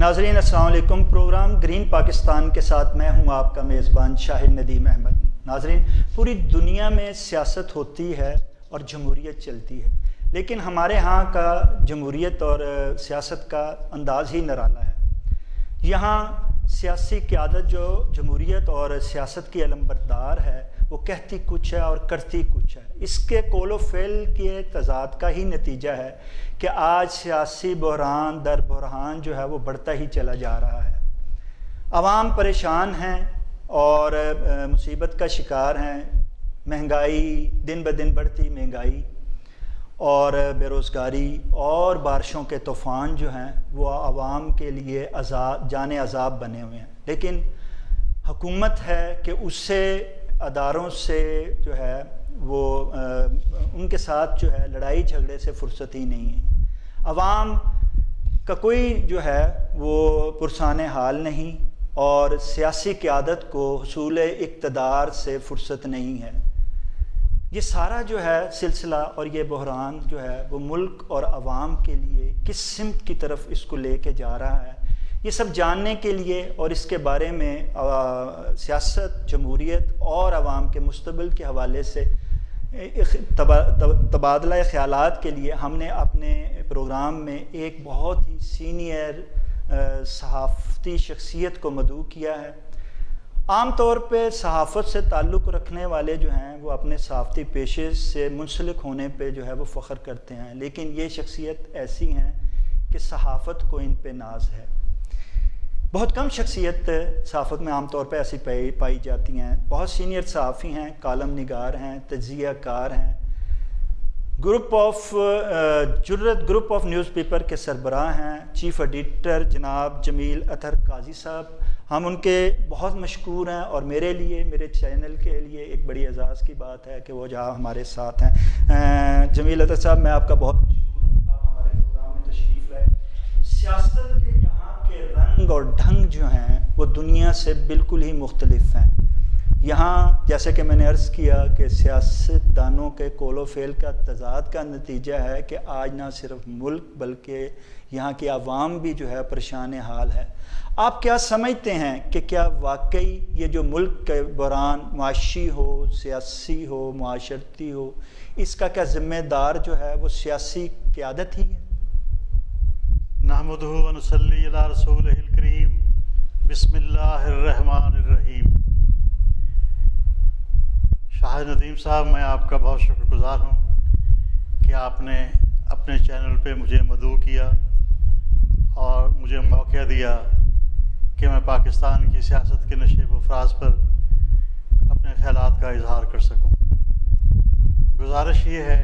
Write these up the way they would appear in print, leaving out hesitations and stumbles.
ناظرین السلام علیکم۔ پروگرام گرین پاکستان کے ساتھ میں ہوں آپ کا میزبان شاہد ندیم احمد۔ ناظرین، پوری دنیا میں سیاست ہوتی ہے اور جمہوریت چلتی ہے، لیکن ہمارے ہاں کا جمہوریت اور سیاست کا انداز ہی نرالا ہے۔ یہاں سیاسی قیادت جو جمہوریت اور سیاست کی علمبردار ہے وہ کہتی کچھ ہے اور کرتی کچھ ہے۔ اس کے قول و فعل کے تضاد کا ہی نتیجہ ہے کہ آج سیاسی بحران در بحران جو ہے وہ بڑھتا ہی چلا جا رہا ہے۔ عوام پریشان ہیں اور مصیبت کا شکار ہیں۔ مہنگائی، دن بدن بڑھتی مہنگائی اور بے روزگاری اور بارشوں کے طوفان جو ہیں وہ عوام کے لیے جان عذاب بنے ہوئے ہیں، لیکن حکومت ہے کہ اس سے اداروں سے جو ہے وہ ان کے ساتھ جو ہے لڑائی جھگڑے سے فرصت ہی نہیں ہے۔ عوام کا کوئی جو ہے وہ پرسان حال نہیں اور سیاسی قیادت کو حصول اقتدار سے فرصت نہیں ہے۔ یہ سارا جو ہے سلسلہ اور یہ بحران جو ہے وہ ملک اور عوام کے لیے کس سمت کی طرف اس کو لے کے جا رہا ہے، یہ سب جاننے کے لیے اور اس کے بارے میں سیاست، جمہوریت اور عوام کے مستقبل کے حوالے سے تبادلہ خیالات کے لیے ہم نے اپنے پروگرام میں ایک بہت ہی سینئر صحافتی شخصیت کو مدعو کیا ہے۔ عام طور پہ صحافت سے تعلق رکھنے والے جو ہیں وہ اپنے صحافتی پیشے سے منسلک ہونے پہ جو ہے وہ فخر کرتے ہیں، لیکن یہ شخصیت ایسی ہیں کہ صحافت کو ان پہ ناز ہے۔ بہت کم شخصیت صحافت میں عام طور پہ ایسی پائی جاتی ہیں۔ بہت سینئر صحافی ہیں، کالم نگار ہیں، تجزیہ کار ہیں، گروپ آف نیوز پیپر کے سربراہ ہیں، چیف ایڈیٹر جناب جمیل اطہر قاضی صاحب۔ ہم ان کے بہت مشکور ہیں اور میرے لیے، میرے چینل کے لیے ایک بڑی اعزاز کی بات ہے کہ وہ جہاں ہمارے ساتھ ہیں۔ جمیل اطہر صاحب، میں آپ کا بہت مشکور ہوں، آپ ہمارے پروگرام میں تشریف لائے۔ سیاست کے یہاں کے رنگ اور ڈھنگ جو ہیں وہ دنیا سے بالکل ہی مختلف ہیں۔ یہاں جیسے کہ میں نے عرض کیا کہ سیاست دانوں کے قول و فعل کا تضاد کا نتیجہ ہے کہ آج نہ صرف ملک بلکہ یہاں کی عوام بھی جو ہے پریشان حال ہے۔ آپ کیا سمجھتے ہیں کہ کیا واقعی یہ جو ملک کے بحران معاشی ہو، سیاسی ہو، معاشرتی ہو، اس کا کیا ذمہ دار جو ہے وہ سیاسی قیادت ہی ہے؟ نحمدہ و نصلی علی رسولہ الکریم، بسم اللہ الرحمن الرحیم۔ شاہد ندیم صاحب، میں آپ کا بہت شکر گزار ہوں کہ آپ نے اپنے چینل پہ مجھے مدعو کیا اور مجھے موقع دیا کہ میں پاکستان کی سیاست کے نشیب و فراز پر اپنے خیالات کا اظہار کر سکوں۔ گزارش یہ ہے،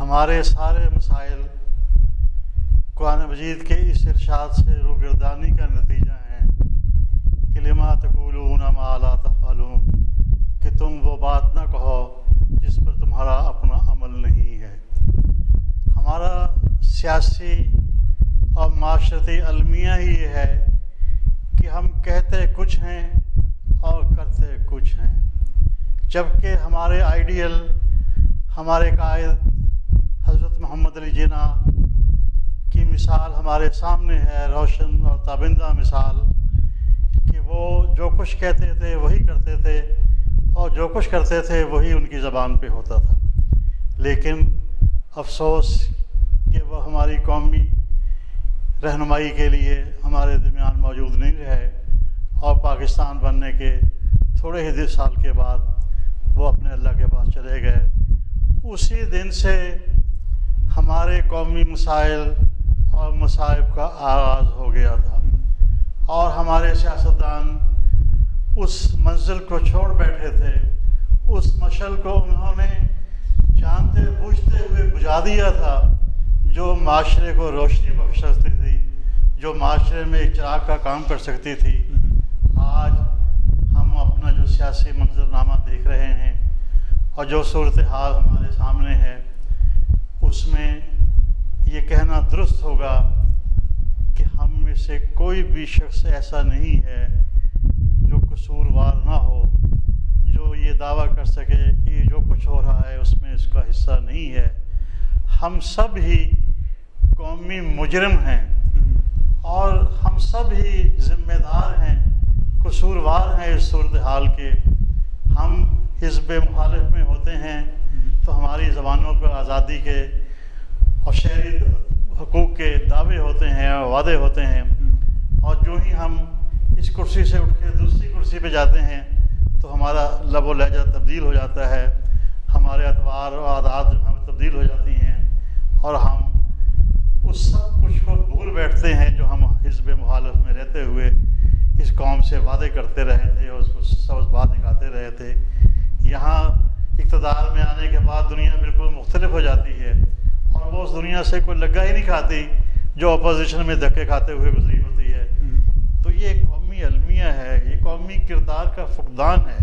ہمارے سارے مسائل قرآن مجید کے اس ارشاد سے روگردانی کا نتیجہ ہے کہ لما تقولون ما لا تفعلون، کہ تم وہ بات نہ کہو جس پر تمہارا اپنا عمل نہیں ہے۔ ہمارا سیاسی اور معاشرتی المیہ ہی یہ ہے کہ ہم کہتے کچھ ہیں اور کرتے کچھ ہیں، جبکہ ہمارے آئیڈیل، ہمارے قائد حضرت محمد علی جناح کی مثال ہمارے سامنے ہے، روشن اور تابندہ مثال، کہ وہ جو کچھ کہتے تھے وہی کرتے تھے اور جو کچھ کرتے تھے وہی ان کی زبان پہ ہوتا تھا۔ لیکن افسوس کہ وہ ہماری قومی رہنمائی کے لیے ہمارے درمیان موجود نہیں رہے اور پاکستان بننے کے تھوڑے ہی سال کے بعد وہ اپنے اللہ کے پاس چلے گئے۔ اسی دن سے ہمارے قومی مسائل اور مصائب کا آغاز ہو گیا تھا اور ہمارے سیاستدان اس منزل کو چھوڑ بیٹھے تھے۔ اس مشعل کو انہوں نے جانتے بوجھتے ہوئے بجھا دیا تھا جو معاشرے کو روشنی بخش سکتی تھی، جو معاشرے میں ایک چراغ کا کام کر سکتی تھی۔ آج ہم اپنا جو سیاسی منظرنامہ دیکھ رہے ہیں اور جو صورتحال ہمارے سامنے ہے، اس میں یہ کہنا درست ہوگا کہ ہم میں سے کوئی بھی شخص ایسا نہیں ہے جو قصوروار نہ ہو، جو یہ دعویٰ کر سکے کہ جو کچھ ہو رہا ہے اس میں اس کا حصہ نہیں ہے۔ ہم سب ہی قومی مجرم ہیں اور ہم سب ہی ذمہ دار ہیں، قصوروار ہیں اس صورتحال کے۔ ہم حزب مخالف میں ہوتے ہیں تو ہماری زبانوں پر آزادی کے اور شہری حقوق کے دعوے ہوتے ہیں اور وعدے ہوتے ہیں، اور جو ہی ہم اس کرسی سے اٹھ کے دوسری کرسی پہ جاتے ہیں تو ہمارا لب و لہجہ تبدیل ہو جاتا ہے، ہمارے اطوار و عادات جو ہمیں تبدیل ہو جاتی ہیں، اور ہم اس سب کچھ کو بھول بیٹھتے ہیں جو ہم حزب مخالف میں رہتے ہوئے اس قوم سے وعدے کرتے رہے تھے اور اس کو سبز بات دکھاتے رہے تھے۔ یہاں اقتدار میں آنے کے بعد دنیا بالکل مختلف ہو جاتی ہے، اور وہ اس دنیا سے کوئی لگا ہی نہیں کھاتی جو اپوزیشن میں دھکے کھاتے ہوئے گزری ہوتی ہے۔ تو یہ قومی المیہ ہے، یہ قومی کردار کا فقدان ہے،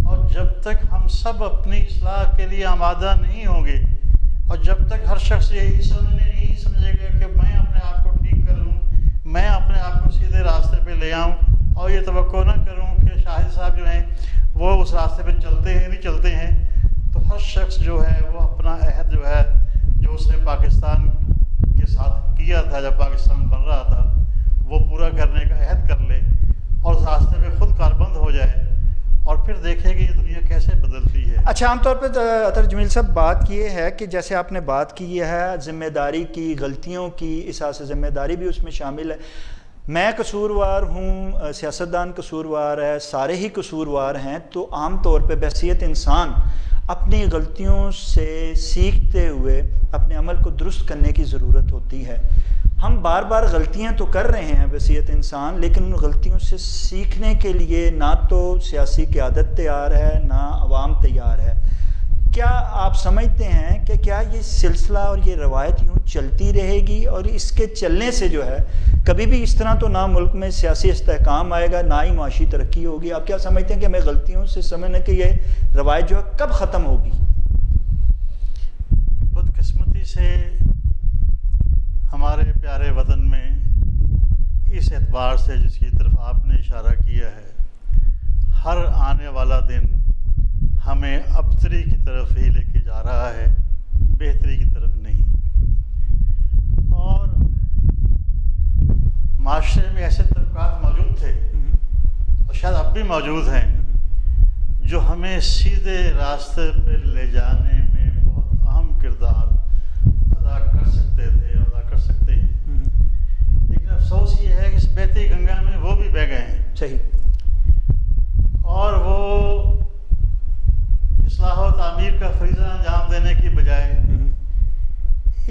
اور جب تک ہم سب اپنی اصلاح کے لیے آمادہ نہیں ہوں گے، اور جب تک ہر شخص یہی سمجھے گا کہ میں اپنے آپ کو ٹھیک کر لوں، میں اپنے آپ کو سیدھے راستے پہ لے آؤں، اور یہ توقع نہ کروں کہ شاہد صاحب جو ہیں وہ اس راستے پہ چلتے ہیں نہیں چلتے ہیں، تو ہر شخص جو ہے وہ اپنا عہد جو ہے جو اس نے پاکستان کے ساتھ کیا تھا جب پاکستان بن رہا تھا وہ پورا کرنے کا عہد کر لے، اور اس راستے پہ خود کاربند ہو جائے، اور پھر دیکھے کہ یہ دنیا کیسے بدلتی ہے۔ اچھا، عام طور پہ اطہر جمیل صاحب بات یہ ہے کہ جیسے آپ نے بات کی ہے ذمہ داری کی، غلطیوں کی، اس حساب سے ذمہ داری بھی اس میں شامل ہے۔ میں قصوروار ہوں، سیاستدان قصوروار ہے، سارے ہی قصوروار ہیں، تو عام طور پہ بحیثیت انسان اپنی غلطیوں سے سیکھتے ہوئے اپنے عمل کو درست کرنے کی ضرورت ہوتی ہے۔ ہم بار بار غلطیاں تو کر رہے ہیں بحیثیت انسان، لیکن ان غلطیوں سے سیکھنے کے لیے نہ تو سیاسی قیادت تیار ہے نہ عوام تیار ہے۔ کیا آپ سمجھتے ہیں کہ کیا یہ سلسلہ اور یہ روایت یوں چلتی رہے گی، اور اس کے چلنے سے جو ہے کبھی بھی اس طرح تو نہ ملک میں سیاسی استحکام آئے گا نہ ہی معاشی ترقی ہوگی؟ آپ کیا سمجھتے ہیں کہ ہمیں غلطیوں سے سمجھنے کہ یہ روایت جو ہے کب ختم ہوگی؟ بدقسمتی سے ہمارے پیارے وطن میں اس اعتبار سے جس کی طرف آپ نے اشارہ کیا ہے، ہر آنے والا دن ہمیں ابتری کی طرف ہی لے کے جا رہا ہے، بہتری کی طرف نہیں۔ اور معاشرے میں ایسے طبقات موجود تھے اور شاید اب بھی موجود ہیں جو ہمیں سیدھے راستے پہ لے جانے میں بہت اہم کردار ادا کر سکتے تھے اور ادا کر سکتے ہیں، لیکن افسوس یہ ہے کہ اس بہتی گنگا میں وہ بھی بہہ گئے ہیں۔ صحیح۔ اور وہ اصلاح و تعمیر کا فریضہ انجام دینے کی بجائے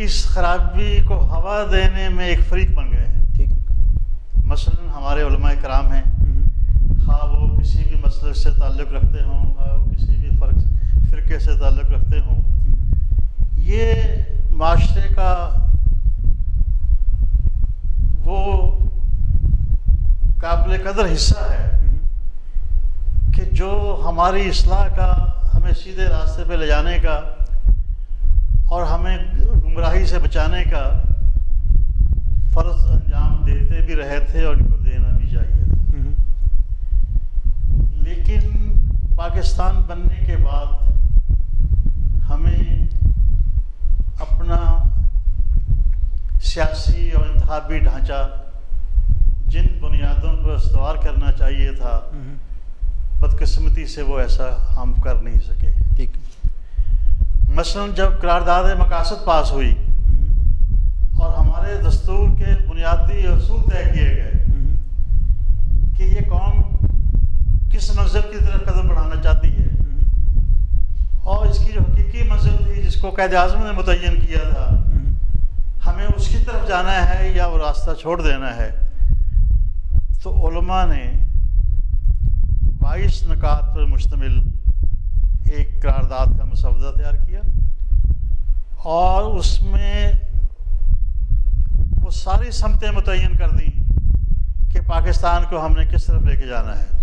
اس خرابی کو ہوا دینے میں ایک فریق بن گئے ہیں۔ ٹھیک۔ مثلاً ہمارے علماء کرام ہیں، خواہ وہ کسی بھی مسلک سے تعلق رکھتے ہوں، خواہ وہ کسی بھی فرقے سے تعلق رکھتے ہوں، یہ معاشرے کا وہ قابل قدر حصہ ہے کہ جو ہماری اصلاح کا، ہمیں سیدھے راستے پہ لے جانے کا اور ہمیں گمراہی سے بچانے کا فرض انجام دیتے بھی رہے تھے اور ان کو دینا بھی چاہیے۔ لیکن پاکستان بننے کے بعد ہمیں اپنا سیاسی اور انتخابی ڈھانچہ جن بنیادوں پر استوار کرنا چاہیے تھا، بدقسمتی سے وہ ایسا ہم کر نہیں سکے۔ ٹھیک۔ مثلاً جب قرارداد مقاصد پاس ہوئی اور ہمارے دستور کے بنیادی اصول طے کیے گئے کہ یہ قوم کس منزل کی طرف قدم بڑھانا چاہتی ہے، اور اس کی جو حقیقی منزل تھی جس کو قائد اعظم نے متعین کیا تھا، ہمیں اس کی طرف جانا ہے یا وہ راستہ چھوڑ دینا ہے، تو علماء نے 22 نکات پر مشتمل ایک قرارداد کا مسودہ تیار کیا، اور اس میں وہ ساری سمتیں متعین کر دیں کہ پاکستان کو ہم نے کس طرف لے کے جانا ہے۔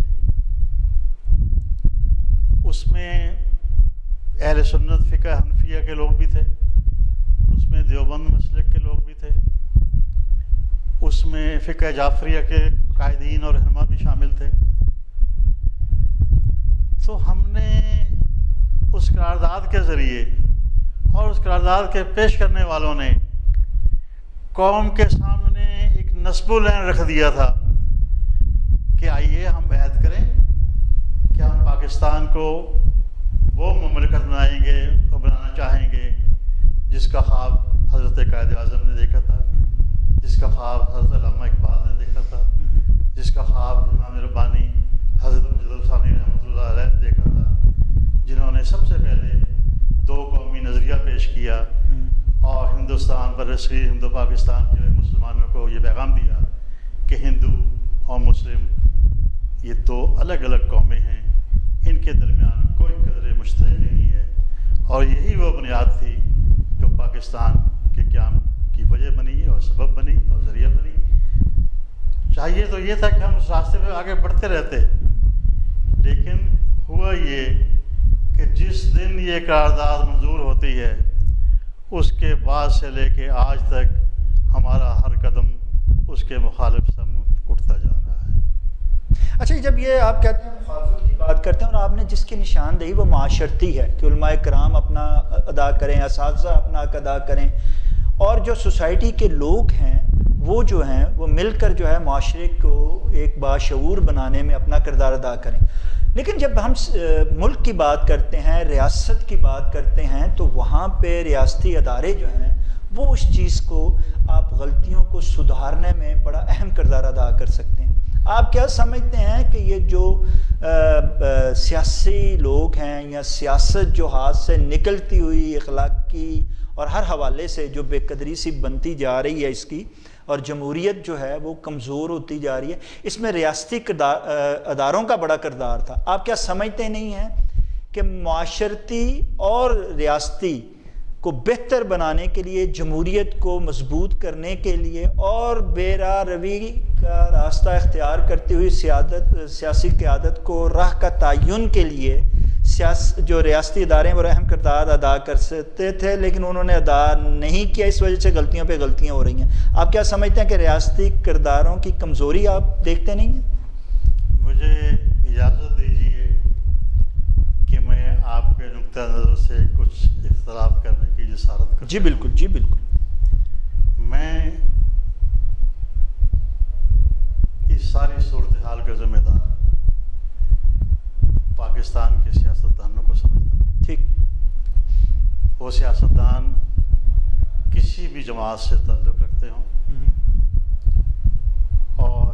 اس میں اہل سنت فقہ حنفیہ کے لوگ بھی تھے، اس میں دیوبند مسلک کے لوگ بھی تھے، اس میں فقہ جعفریہ کے قائدین اور رہنما بھی شامل تھے۔ تو ہم نے اس قرارداد کے ذریعے اور اس قرارداد کے پیش کرنے والوں نے قوم کے سامنے ایک نصب العین رکھ دیا تھا کہ آئیے ہم عہد کریں کہ ہم پاکستان کو وہ مملکت بنائیں گے اور بنانا چاہیں گے جس کا خواب حضرت قائد اعظم نے دیکھا تھا، جس کا خواب حضرت علامہ اقبال نے دیکھا تھا، جس کا خواب امام ربانی حضرت مجد الثانی رحمۃ اللہ علیہ نے دیکھا تھا، جنہوں نے سب سے پہلے 2 قومی نظریہ پیش کیا اور ہندوستان برصغیر ہند و پاکستان کے مسلمانوں کو یہ پیغام دیا کہ ہندو اور مسلم یہ 2 الگ الگ قومیں ہیں، ان کے درمیان کوئی قدر مشترک نہیں ہے، اور یہی وہ بنیاد تھی جو پاکستان کے قیام کی وجہ بنی اور سبب بنی اور ذریعہ بنی۔ چاہیے تو یہ تھا کہ ہم اس راستے پہ آگے بڑھتے رہتے، لیکن ہوا یہ کہ جس دن یہ قرارداد منظور ہوتی ہے اس کے بعد سے لے کے آج تک ہمارا ہر قدم اس کے مخالف سمت اٹھتا جا رہا ہے۔ اچھا، جب یہ آپ کہتے ہیں مخالفت کی بات کرتے ہیں اور آپ نے جس کی نشاندہی وہ معاشرتی ہے کہ علماء کرام اپنا ادا کریں، اساتذہ اپنا ادا کریں، اور جو سوسائٹی کے لوگ ہیں وہ جو ہیں وہ مل کر جو ہے معاشرے کو ایک باشعور بنانے میں اپنا کردار ادا کریں، لیکن جب ہم ملک کی بات کرتے ہیں، ریاست کی بات کرتے ہیں، تو وہاں پہ ریاستی ادارے جو ہیں وہ اس چیز کو، آپ غلطیوں کو سدھارنے میں بڑا اہم کردار ادا کر سکتے ہیں۔ آپ کیا سمجھتے ہیں کہ یہ جو سیاسی لوگ ہیں یا سیاست جو ہاتھ سے نکلتی ہوئی اخلاقی اور ہر حوالے سے جو بے قدری سی بنتی جا رہی ہے اس کی، اور جمہوریت جو ہے وہ کمزور ہوتی جا رہی ہے، اس میں ریاستی اداروں کا بڑا کردار تھا؟ آپ کیا سمجھتے نہیں ہیں کہ معاشرتی اور ریاستی کو بہتر بنانے کے لیے، جمہوریت کو مضبوط کرنے کے لیے اور بے راہ روی کا راستہ اختیار کرتی ہوئی سیاسی قیادت کو راہ کا تعین کے لیے جو ریاستی ادارے ہیں وہ اہم کردار ادا کر سکتے تھے، لیکن انہوں نے ادا نہیں کیا، اس وجہ سے غلطیوں پہ غلطیاں ہو رہی ہیں؟ آپ کیا سمجھتے ہیں کہ ریاستی کرداروں کی کمزوری آپ دیکھتے نہیں ہیں؟ مجھے اجازت دیجیے کہ میں آپ کے نقطہ نظر سے کچھ اختلاف کرنے کی جسارت کرتا ہوں۔ جی بالکل، جی بالکل۔ میں اس ساری صورتحال کا ذمہ دار پاکستان کے سیاستدانوں کو سمجھتا ہوں۔ ٹھیک۔ وہ سیاستدان کسی بھی جماعت سے تعلق رکھتے ہوں اور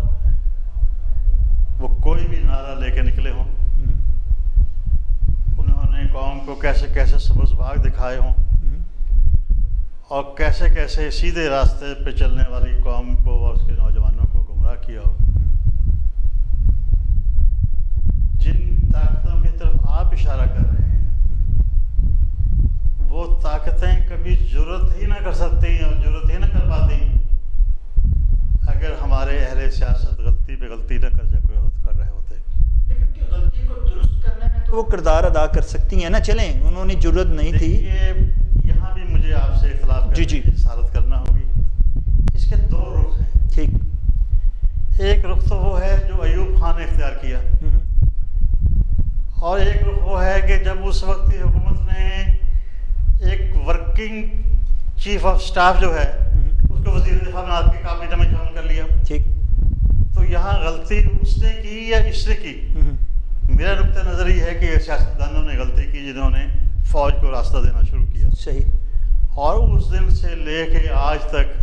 وہ کوئی بھی نعرہ لے کے نکلے ہوں، انہوں نے قوم کو کیسے کیسے سبز باغ دکھائے ہوں اور کیسے کیسے سیدھے راستے پہ چلنے والی قوم کو اور اس کے نوجوانوں کو گمراہ کیا ہو۔ جن طاقتوں کی طرف آپ اشارہ کر رہے ہیں وہ طاقتیں کبھی جرأت ہی نہ کر سکتی اور جرأت ہی نہ کر پاتی اگر ہمارے اہل سیاست غلطی پہ غلطی نہ کر رہے ہوتے۔ لیکن غلطی کو درست کرنے میں تو وہ کردار ادا کر سکتی ہیں نا، چلیں انہوں نے جرأت نہیں تھی۔ یہاں بھی مجھے آپ سے اختلاف کرنے کی جسارت کرنا ہوگی۔ اس کے 2 رخ ہیں۔ ٹھیک۔ ایک رخ تو وہ ہے جو ایوب خان نے اختیار کیا، اور ایک رخ وہ ہے کہ جب اس وقت کی حکومت نے ایک ورکنگ چیف آف سٹاف جو ہے اس کو وزیر دفاع بنا کے کابینہ میں شامل کر لیا۔ ٹھیک۔ تو یہاں غلطی اس نے کی یا اس نے کی؟ میرا نقطہ نظر یہ ہے کہ سیاستدانوں نے غلطی کی جنہوں نے فوج کو راستہ دینا شروع کیا۔ صحیح۔ اور اس دن سے لے کے آج تک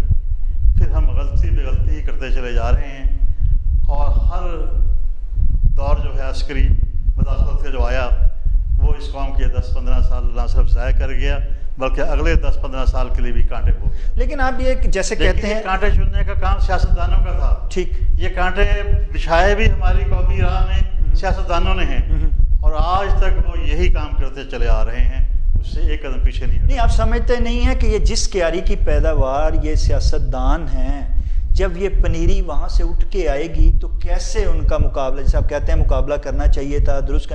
پھر ہم غلطی پہ غلطی کرتے چلے جا رہے ہیں، اور ہر دور جو ہے عسکری مداخلت کا جو آیا وہ اس قوم کے 10-15 سال نہ صرف ضائع کر گیا بلکہ اگلے 10-15 سال کے لیے بھی کانٹے ہو گیا۔ لیکن آپ یہ جیسے کہتے ہیں کانٹے چننے کا کام سیاستدانوں کا تھا۔ ٹھیک۔ یہ کانٹے بچھائے بھی ہماری قومی راہ میں سیاستدانوں نے ہیں، اور آج تک وہ یہی کام کرتے چلے آ رہے ہیں، اس سے ایک قدم پیچھے نہیں۔ نہیں، آپ سمجھتے نہیں ہیں کہ یہ جس کیاری کی پیداوار یہ سیاستدان ہیں، جب یہ پنیری وہاں سے اٹھ کے آئے گی تو کیسے ان کا مقابلہ، جیسے آپ کہتے ہیں مقابلہ کرنا چاہیے تھا، درست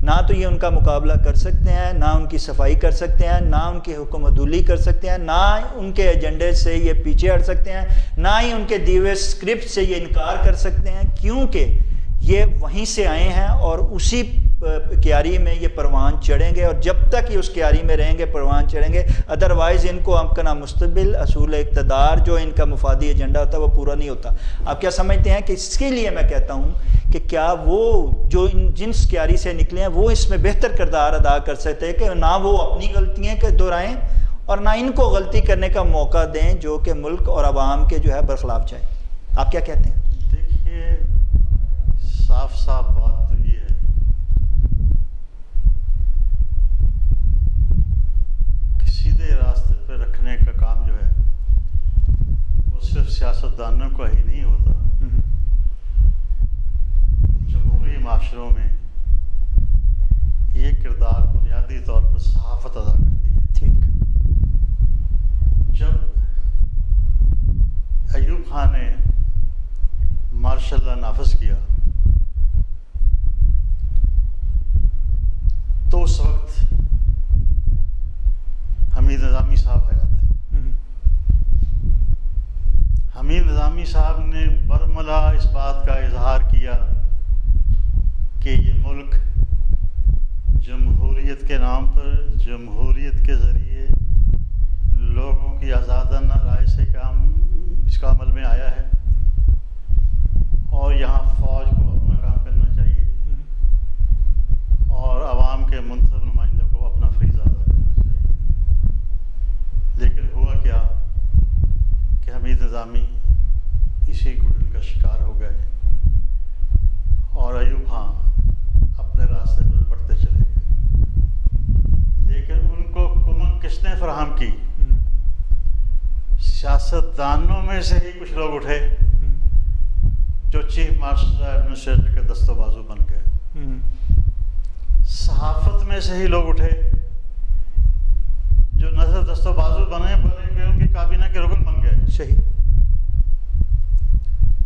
نہ تو یہ ان کا مقابلہ کر سکتے ہیں، نہ ان کی صفائی کر سکتے ہیں، نہ ان کی حکم عدولی کر سکتے ہیں، نہ ان کے ایجنڈے سے یہ پیچھے ہٹ سکتے ہیں، نہ ہی ان کے دیے ہوئے اسکرپٹ سے یہ انکار کر سکتے ہیں، کیونکہ یہ وہیں سے آئے ہیں اور اسی کیاری میں یہ پروان چڑھیں گے، اور جب تک یہ اس کیاری میں رہیں گے پروان چڑھیں گے، ادروائز ان کو اپنا مستقبل اصول اقتدار جو ان کا مفادی ایجنڈا ہوتا ہے وہ پورا نہیں ہوتا۔ آپ کیا سمجھتے ہیں کہ اس کے لیے میں کہتا ہوں کہ کیا وہ جو جنس کیاری سے نکلے ہیں وہ اس میں بہتر کردار ادا کر سکتے ہیں کہ نہ وہ اپنی غلطیاں دہرائیں اور نہ ان کو غلطی کرنے کا موقع دیں جو کہ ملک اور عوام کے جو ہے برخلاف جائے؟ آپ کیا کہتے ہیں؟ دیکھیے، صاف صاف بات تو یہ ہے کہ سیدھے راستے پہ رکھنے کا کام جو ہے وہ صرف سیاستدانوں کا ہی نہیں ہوتا، جمہوری معاشروں میں یہ کردار بنیادی طور پر صحافت ادا کرتی ہے۔ ٹھیک۔ جب ایوب خان نے مارشل لا نافذ کیا تو اس وقت حمید نظامی صاحب حیات تھے۔ حمید نظامی صاحب نے برملا اس بات کا اظہار کیا کہ یہ ملک جمہوریت کے نام پر، جمہوریت کے ذریعے لوگوں کی آزادانہ رائے سے اس کا عمل میں آیا ہے، اور یہاں فوج کو اپنا کام کرنا چاہیے اور عوام کے منتخب نمائندوں کو اپنا فریضہ ادا کرنا چاہیے۔ لیکن ہوا کیا کہ حمید نظامی اسی گھٹن کا شکار ہو گئے اور ایوب خان اپنے راستے پر بڑھتے چلے گئے۔ لیکن ان کو کمک کس نے فراہم کی؟ سیاستدانوں میں سے ہی کچھ لوگ اٹھے جو چیف مارشل ایڈمنسٹریٹر کے دست و بازو بن گئے۔ صحافت میں سے ہی لوگ اٹھے جو نہ صرف دست و بازو بنے بلکہ ان کی کابینہ کے رکن بن گئے۔ صحیح۔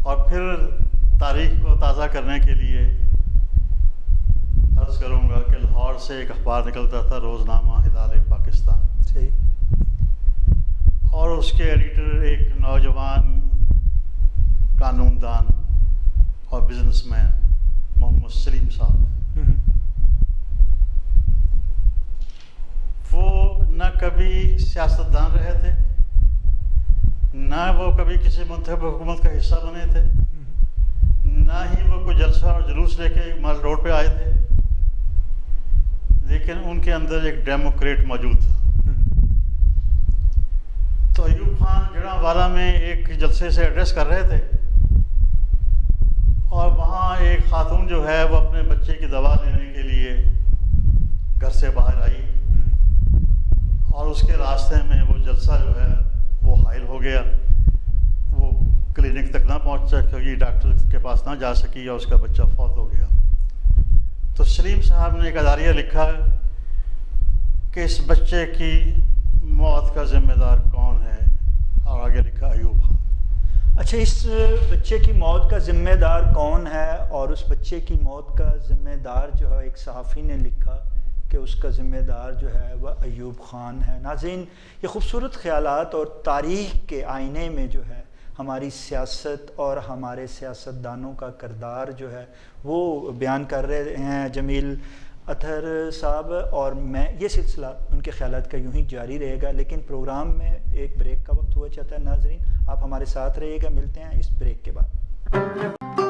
اور پھر تاریخ کو تازہ کرنے کے لیے عرض کروں گا کہ لاہور سے ایک اخبار نکلتا تھا، روزنامہ ہلال پاکستان، صحیح، اور اس کے ایڈیٹر ایک نوجوان قانون دان اور بزنس مین محمد سلیم صاحب، وہ نہ کبھی سیاستدان رہے تھے، نہ وہ کبھی کسی منتخب حکومت کا حصہ بنے تھے، نہ ہی وہ کوئی جلسہ اور جلوس لے کے مال روڈ پہ آئے تھے، لیکن ان کے اندر ایک ڈیموکریٹ موجود تھا۔ تو ایوب خان جڑاوالا میں ایک جلسے سے ایڈریس کر رہے تھے اور وہاں ایک خاتون جو ہے وہ اپنے بچے کی دوا لینے کے لیے گھر سے باہر آئی اور اس کے راستے میں وہ جلسہ جو ہے وہ حائل ہو گیا، وہ کلینک تک نہ پہنچ سکی، ڈاکٹر کے پاس نہ جا سکی اور اس کا بچہ فوت ہو گیا۔ تو سلیم صاحب نے ایک اداریہ لکھا کہ اس بچے کی موت کا ذمہ دار کون ہے، اور آگے لکھا ایوب خان۔ اچھا، اس بچے کی موت کا ذمہ دار کون ہے، اور اس بچے کی موت کا ذمہ دار جو ہے ایک صحافی نے لکھا کہ اس کا ذمہ دار جو ہے وہ ایوب خان ہے۔ ناظرین، یہ خوبصورت خیالات اور تاریخ کے آئینے میں جو ہے ہماری سیاست اور ہمارے سیاستدانوں کا کردار جو ہے وہ بیان کر رہے ہیں جمیل اطہر صاحب، اور میں یہ سلسلہ ان کے خیالات کا یوں ہی جاری رہے گا، لیکن پروگرام میں ایک بریک کا وقت ہوا چاہتا ہے۔ ناظرین، آپ ہمارے ساتھ رہیے گا، ملتے ہیں اس بریک کے بعد۔